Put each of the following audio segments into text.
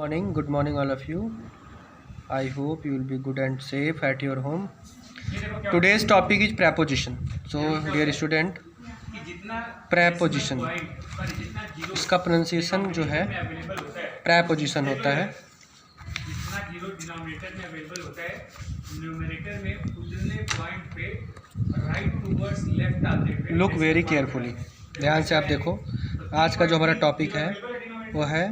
Morning, good morning, all of you. I hope you will be good and safe at your home. Today's topic is preposition. So, dear student, preposition इसका pronunciation जो है preposition होता है. जितना zero denominator में available होता है, numerator में उतने पॉइंट पे राइट टूवर्ड्स लेफ्ट आते हैं. लुक वेरी केयरफुली, ध्यान से आप देखो. आज का जो हमारा टॉपिक है वो है,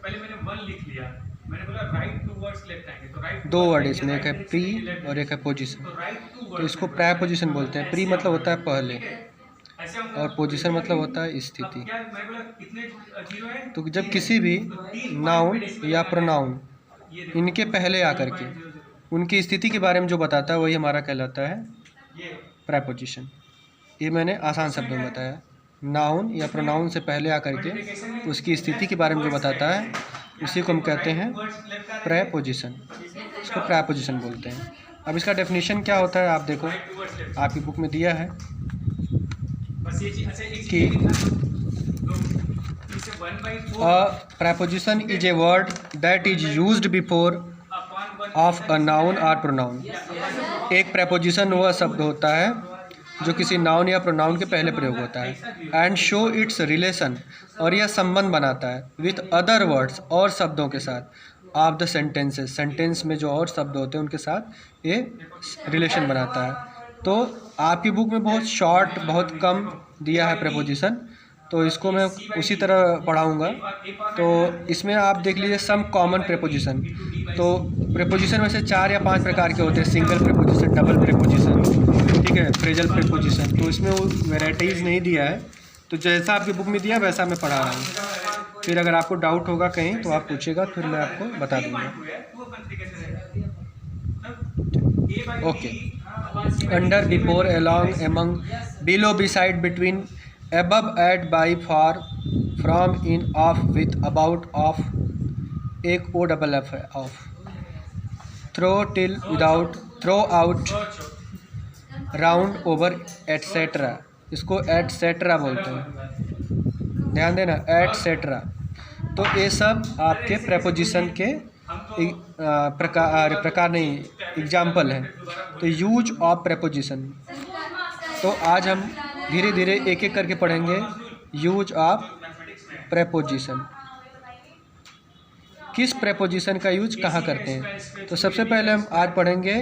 पहले मैंने वन लिख लिया, मैंने बोला राइट टूवर्ड्स लेफ्ट आएंगे, तो राइट दो वर्ड इसमें, एक है प्री और एक है पोजिशन. तो इसको प्रेपोजिशन बोलते हैं. प्री मतलब होता है पहले और पोजीशन मतलब होता है स्थिति. तो जब किसी भी नाउन या प्रोनाउन इनके पहले आकर के उनकी स्थिति के बारे में जो बताता है वही हमारा कहलाता है प्रेपोजिशन. ये मैंने आसान शब्दों में बताया. नाउन या प्रोनाउन से पहले आकर के उसकी स्थिति के बारे में जो बताता है उसी को हम कहते हैं प्रेपोजिशन. इसको प्रेपोजिशन बोलते हैं. अब इसका डेफिनेशन क्या होता है आप देखो, आपकी बुक में दिया है कि preposition is a word that is used before of a noun or pronoun. एक preposition वह शब्द होता है जो किसी नाउन या प्रोनाउन के पहले प्रयोग होता है. एंड शो इट्स रिलेशन, और यह संबंध बनाता है विथ अदर वर्ड्स, और शब्दों के साथ ऑफ द सेंटेंसेस, सेंटेंस में जो और शब्द होते हैं उनके साथ ये रिलेशन बनाता है. तो आपकी बुक में बहुत शॉर्ट, बहुत कम दिया है प्रेपोजिशन, तो इसको मैं उसी तरह पढ़ाऊँगा. तो इसमें आप देख लीजिए सम कॉमन प्रेपोजिशन. तो प्रेपोजिशन में से 4 या 5 प्रकार के होते हैं. सिंगल प्रेपोजिशन, डबल प्रेपोजिशन, ठीक है, फ्रेजल प्रेपोजिशन. तो इसमें वो वेराइटीज़ नहीं दिया है, तो जैसा आपकी बुक में दिया वैसा मैं पढ़ा रहा हूँ. फिर अगर आपको डाउट होगा कहीं तो आप पूछिएगा, फिर मैं आपको बता दूँगा. Okay. Under, before, along, among, below, beside, between, above, at, by, far, from, in, of, with, about, of, एक ओ डबल एफ है, off. Through, till, without, throughout, round, over, etcetera. इसको एटसेट्रा बोलते हैं, ध्यान देना, etcetera. तो ये सब आपके प्रेपोजिशन के प्रकार नहीं, एग्जाम्पल हैं. तो यूज ऑफ प्रेपोजिशन. तो आज हम धीरे धीरे एक एक करके पढ़ेंगे यूज ऑफ प्रेपोजिशन. किस प्रेपोजिशन का यूज कहाँ करते हैं. तो सबसे पहले हम आज पढ़ेंगे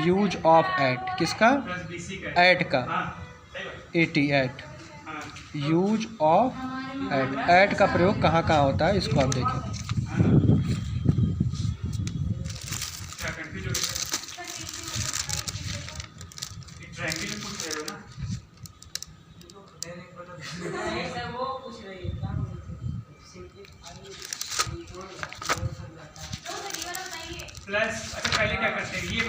यूज ऑफ एट. किसका? एट का. At. Use of at. At का प्रयोग कहाँ कहाँ होता है इसको आप देखें. प्लस, अच्छा पहले क्या करते हैं, ये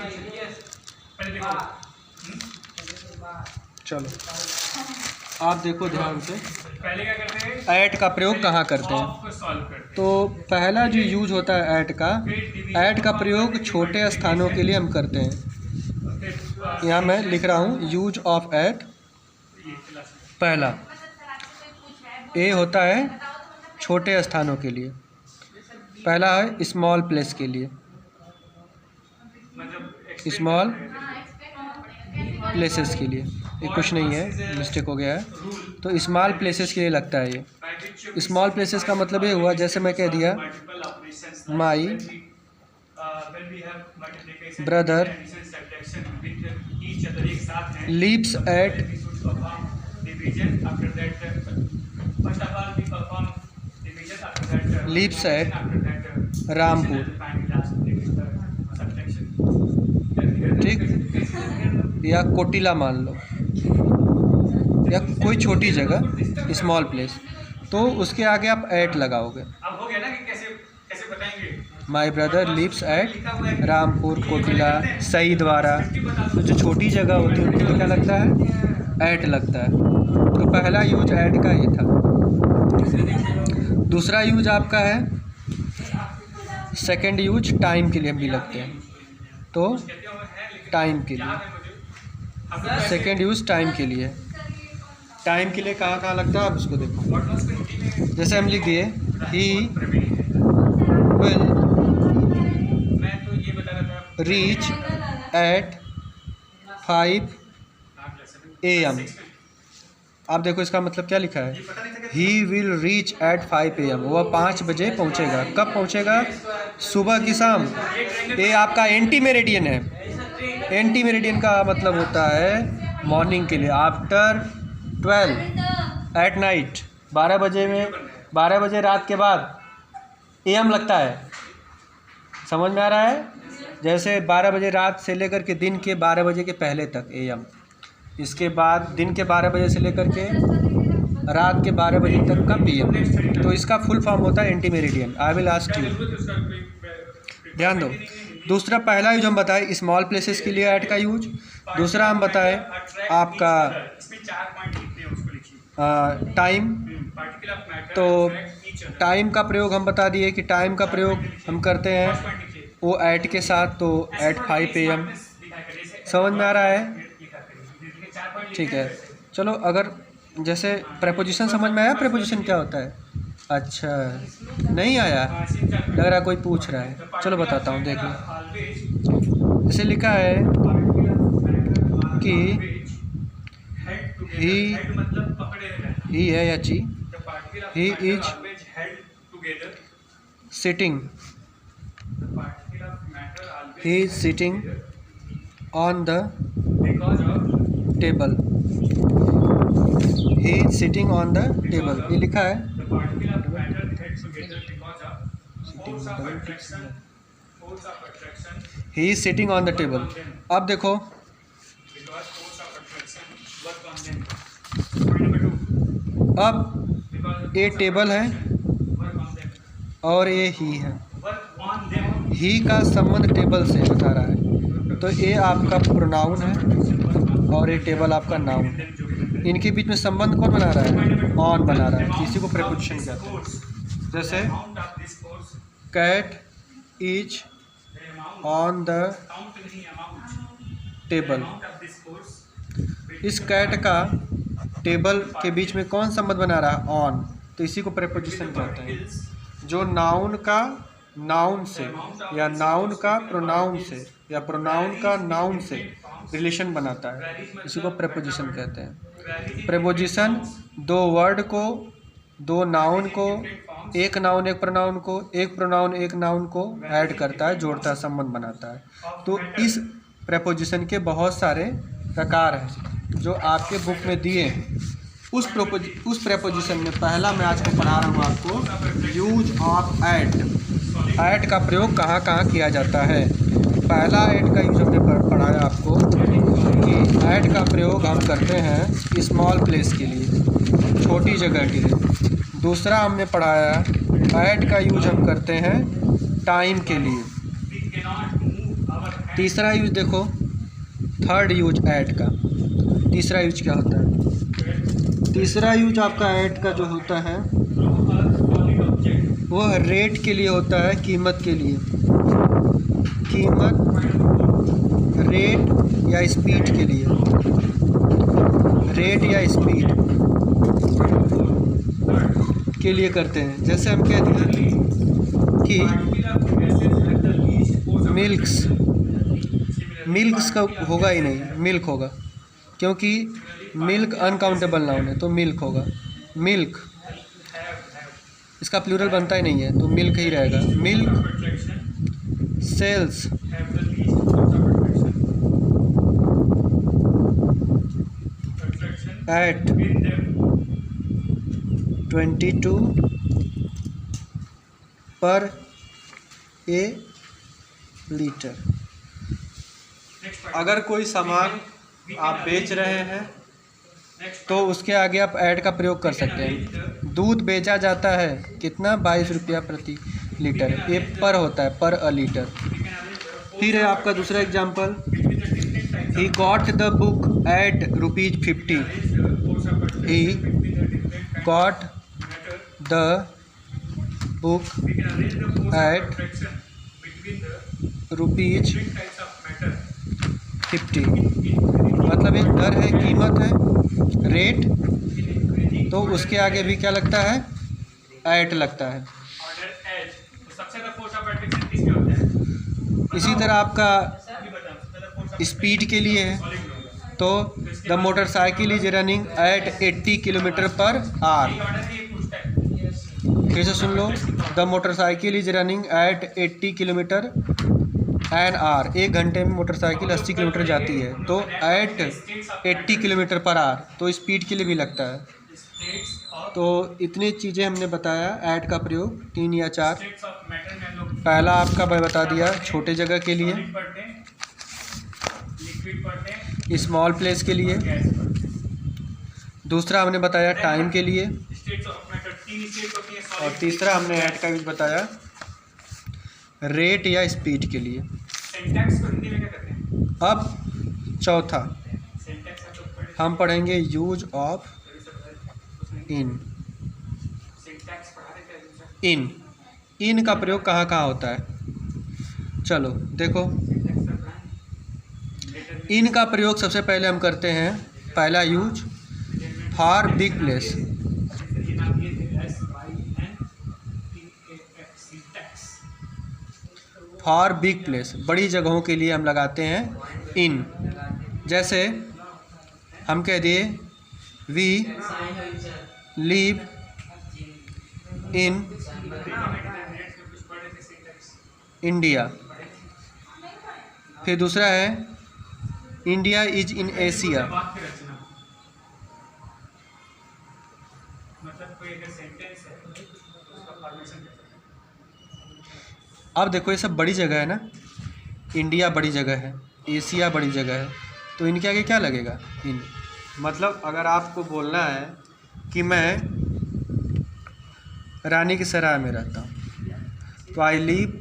पहले देखो. चलो आप देखो ध्यान से, पहले क्या करते हैं, ऐट का प्रयोग कहाँ करते हैं. को सॉल्व करते हैं. तो पहला जो यूज होता है ऐट का प्रयोग छोटे स्थानों के लिए हम करते हैं. यहाँ मैं लिख रहा हूँ यूज ऑफ ऐट. पहला ए होता है छोटे स्थानों के लिए. पहला है स्मॉल प्लेस के लिए, स्मॉल प्लेसेस के लिए. ये कुछ नहीं है, मिस्टेक हो गया है. तो स्मॉल प्लेसेस के लिए लगता है ये. स्मॉल प्लेसेस का मतलब ये हुआ, जैसे मैं कह दिया my brother lives at Rampur. ठीक, या कोटिला मान लो, या कोई छोटी जगह स्मॉल प्लेस. तो उसके आगे आप एट लगाओगे. अब हो गया ना कि कैसे कैसे बताएंगे. My brother lives at Rampur, Kotila, सही द्वारा. तो जो छोटी जगह होती है उनके लिए क्या लगता है, एट लगता है. तो पहला यूज एट का ये था. दूसरा यूज आपका है सेकंड यूज टाइम के लिए हम भी लगते हैं. तो टाइम के लिए सेकंड यूज टाइम के लिए. टाइम के लिए कहाँ कहाँ लगता है आप उसको देखो. जैसे हम लिख दिए he will reach at 5 AM। आप देखो इसका मतलब क्या लिखा है, he will reach at 5 AM। वह 5 बजे पहुंचेगा। कब पहुंचेगा? सुबह की शाम। ये आपका एंटी मेरिडियन है। एंटी मेरिडियन का मतलब होता है मॉर्निंग के लिए, आफ्टर 12 एट नाइट। 12 बजे में, 12 बजे रात के बाद AM लगता है। समझ में आ रहा है? जैसे 12 बजे रात से लेकर के दिन के 12 बजे के पहले तक AM, इसके बाद दिन के 12 बजे से लेकर के रात के 12 बजे तक का PM। तो इसका फुल फॉर्म होता है anti meridian. I will ask you, ध्यान दो। दूसरा, पहला यूज हम बताए स्मॉल प्लेसेस के लिए ऐट का यूज। दूसरा हम बताए आपका टाइम। तो टाइम का प्रयोग हम बता दिए कि टाइम का प्रयोग हम करते हैं वो ऐट के साथ, तो एट 5 AM। समझ में आ रहा है? ठीक है, चलो। अगर जैसे प्रेपोजिशन समझ में आया, प्रेपोजिशन क्या होता है? अच्छा, नहीं आया, लग रहा कोई पूछ रहा है। चलो बताता हूँ, देख लो। जैसे लिखा है कि ही है या ची, he is sitting, he is sitting on the table, he is sitting on the table. ये लिखा है he is sitting on the table. अब देखो, अब ये टेबल है और ये ही है। ही का संबंध टेबल से बता रहा है, तो ये आपका प्रोनाउन है और ये टेबल आपका नाउन है। इनके बीच में संबंध कौन बना रहा है? ऑन बना रहा है। इसी को प्रीपोजिशन कहते हैं। जैसे cat is on the table. इस कैट का टेबल के बीच में कौन संबंध बना रहा है? ऑन। तो इसी को प्रीपोजिशन कहते हैं। जो नाउन का नाउन से या नाउन का प्रोनाउन से या प्रोनाउन का नाउन से रिलेशन बनाता है, इसी को प्रीपोजिशन कहते हैं। प्रीपोजिशन दो वर्ड को, दो नाउन को, एक नाउन एक प्रोनाउन को, एक प्रोनाउन एक नाउन को ऐड करता है, जोड़ता है, संबंध बनाता है। तो इस प्रीपोजिशन के बहुत सारे प्रकार हैं जो आपके बुक में दिए हैं। उस प्रीपोजिशन में पहला मैं आज को पढ़ा रहा हूँ आपको, यूज ऑफ ऐट। ऐट का प्रयोग कहाँ कहाँ किया जाता है। पहला ऐट का यूज हमने पढ़ाया आपको कि ऐट का प्रयोग हम करते हैं स्मॉल प्लेस के लिए, छोटी जगह के लिए। दूसरा हमने पढ़ाया ऐट का यूज हम करते हैं टाइम के लिए। तीसरा यूज देखो, थर्ड यूज ऐट का। तीसरा यूज क्या होता है? तीसरा यूज आपका ऐट का जो होता है वह रेट के लिए होता है, कीमत के लिए। कीमत, रेट या स्पीड के लिए। रेट या स्पीड के लिए करते हैं। जैसे हम कहते हैं कि मिल्क्स का होगा ही नहीं, मिल्क होगा, क्योंकि मिल्क अनकाउंटेबल नाउन है, तो मिल्क होगा। मिल्क इसका प्लूरल बनता ही नहीं है, तो मिल्क ही रहेगा। मिल्क सेल्स एट 22 पर ए लीटर। अगर कोई सामान आप बेच रहे हैं तो उसके आगे आप ऐड का प्रयोग कर सकते हैं। दूध बेचा जाता है कितना? 22 रुपया प्रति लीटर। ये पर होता है, पर अ लीटर। फिर है आपका दूसरा example, he got the book at ₹50। He got the book at ₹50। मतलब एक दर है, कीमत है, रेट, तो उसके आगे भी क्या लगता है? ऐट लगता है। इसी तरह आपका स्पीड के लिए है, तो the motorcycle is running at 80 kilometre per hour. फिर से सुन लो, the motorcycle is running at 80 kilometre an hour. 1 घंटे में मोटरसाइकिल 80 किलोमीटर जाती है, तो एट 80 किलोमीटर पर आवर, तो स्पीड के लिए भी लगता है। तो इतनी चीज़ें हमने बताया ऐट का प्रयोग 3 या 4। पहला आपका मैं बता दिया छोटे जगह के लिए, स्मॉल प्लेस के लिए। दूसरा हमने बताया टाइम के लिए, और तीसरा हमने ऐट का भी बताया रेट या स्पीड के लिए। अब चौथा हम पढ़ेंगे यूज ऑफ इन। इन का प्रयोग कहाँ कहाँ होता है, चलो देखो। इन का प्रयोग सबसे पहले हम करते हैं, पहला use for big place. For big place, बड़ी जगहों के लिए हम लगाते हैं इन। जैसे हम कह दिए वी लिव इन इंडिया। फिर दूसरा है इंडिया इज इन एशिया। अब देखो ये सब बड़ी जगह है ना, इंडिया बड़ी जगह है, एशिया बड़ी जगह है, तो इनके आगे क्या लगेगा, इन। मतलब अगर आपको बोलना है कि मैं रानी की सराय में रहता हूँ, तो आई लिव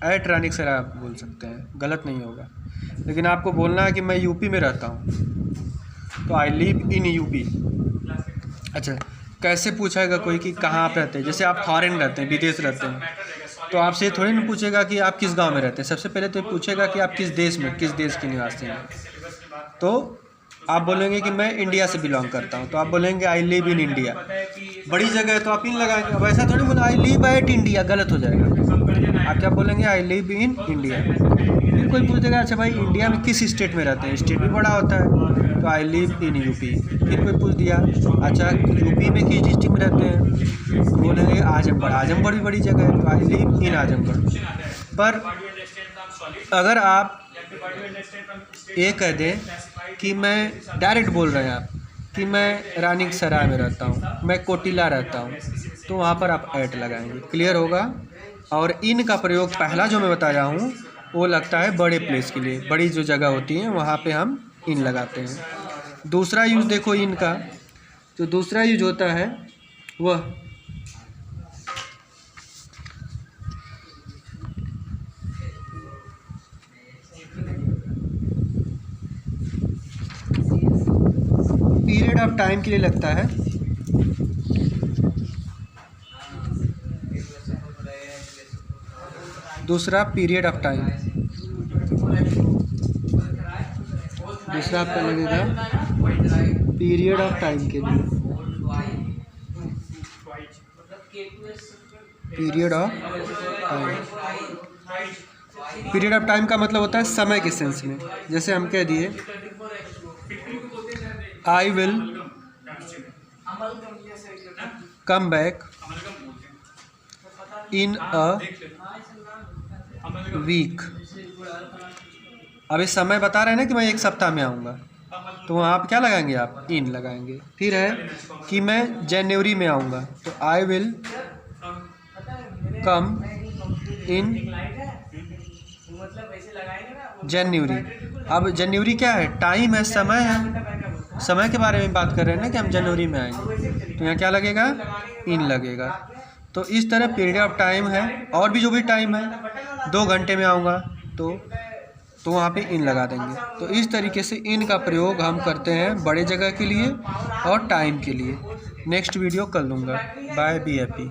एट रानी की सराय आप बोल सकते हैं, गलत नहीं होगा। लेकिन आपको बोलना है कि मैं यूपी में रहता हूँ, तो आई लिव इन यूपी। अच्छा, कैसे पूछेगा कोई कि कहाँ आप रहते हैं, जैसे आप फॉरेन रहते हैं, विदेश रहते हैं, तो आपसे ये थोड़ी ना पूछेगा कि आप किस गांव में रहते हैं। सबसे पहले तो पूछेगा कि आप किस देश में, किस देश के निवासी हैं। तो आप बोलेंगे कि मैं इंडिया से बिलोंग करता हूँ, तो आप बोलेंगे आई लिव इन इंडिया। बड़ी जगह है तो आप इन लगाएंगे। अब ऐसा थोड़ी बोला आई लिव एट इंडिया, गलत हो जाएगा। आप क्या बोलेंगे, आई लिव इन इंडिया। फिर कोई पूछेगा अच्छा भाई इंडिया में किस स्टेट में रहते हैं, स्टेट भी बड़ा होता है, तो आई लिव इन यूपी। फिर कोई पूछ दिया अच्छा यूपी में किस डिस्ट्रिक्ट में रहते हैं, बोलेंगे आजमगढ़। आजमगढ़ भी बड़ी जगह है, तो आई लिव इन आजमगढ़। पर अगर आप ये कह दें कि मैं डायरेक्ट बोल रहे हैं आप कि मैं रानी सराय में रहता हूँ, मैं कोटिला रहता हूँ, तो वहाँ पर आप ऐट लगाएंगे, क्लियर होगा। और इन का प्रयोग पहला जो मैं बताया हूँ वो लगता है बड़े प्लेस के लिए, बड़ी जो जगह होती है वहाँ पे हम इन लगाते हैं। दूसरा यूज़ देखो इन का, तो दूसरा यूज होता है वह पीरियड ऑफ टाइम के लिए लगता है। दूसरा पीरियड ऑफ टाइम, दूसरा आपका लगेगा पीरियड ऑफ टाइम के लिए, period of time. Period of time का मतलब होता है समय के सेंस में। जैसे हम कह दिए I will come back in a week. अब इस समय बता रहे हैं ना कि मैं 1 सप्ताह में आऊँगा, तो वहाँ आप क्या लगाएंगे, आप इन लगाएंगे। फिर है कि मैं जनवरी में आऊँगा, तो आई विल कम इन जनवरी। अब जनवरी क्या है, टाइम है, समय है, समय के बारे में बात कर रहे हैं ना कि हम जनवरी में आएंगे, तो यहाँ क्या लगेगा, इन लगेगा। तो इस तरह पीरियड ऑफ टाइम है। और भी जो भी टाइम है, 2 घंटे में आऊँगा तो वहाँ पे इन लगा देंगे। तो इस तरीके से इन का प्रयोग हम करते हैं बड़े जगह के लिए और टाइम के लिए। नेक्स्ट वीडियो कर लूँगा। Bye, be happy.